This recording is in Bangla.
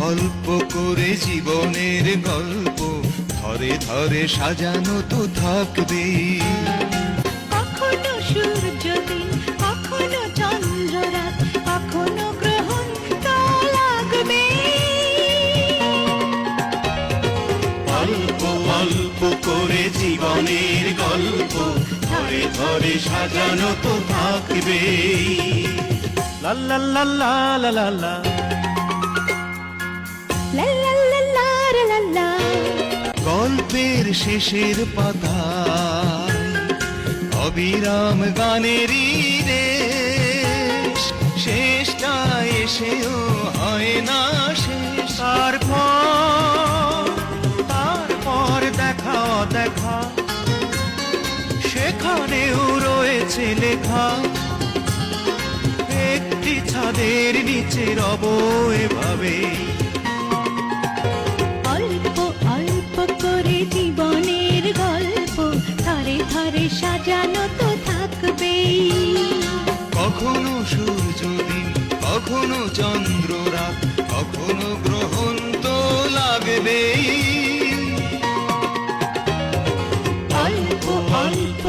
অল্প করে জীবনের গল্প ধরে ধরে সাজানো তো থাকবে। কখনো সূর্যদিন, কখনো চন্দ্ররাত, কখনো গ্রহণ তো লাগবে। অল্প অল্প করে জীবনের গল্প ধরে ধরে সাজানো তো থাকবে। লা লা লা লা লা লা লা। লা লা লা লা লা লা। গল্পের শেষের পাতায় অবিরাম গানেরই রেশ, শেষটা এসেও হয় না শেষ। তারপর দেখা দেখা সেখানেও রয়েছে লেখা, একটি ছাদের নিচে রব এভাবে। অল্প অল্প করে জীবনের গল্প ধরে ধরে সাজানো তো থাকবেই। কখনো সূর্যদিন, কখনো চন্দ্ররাত, কখনো গ্রহণ তো লাগবেই। অল্প অল্প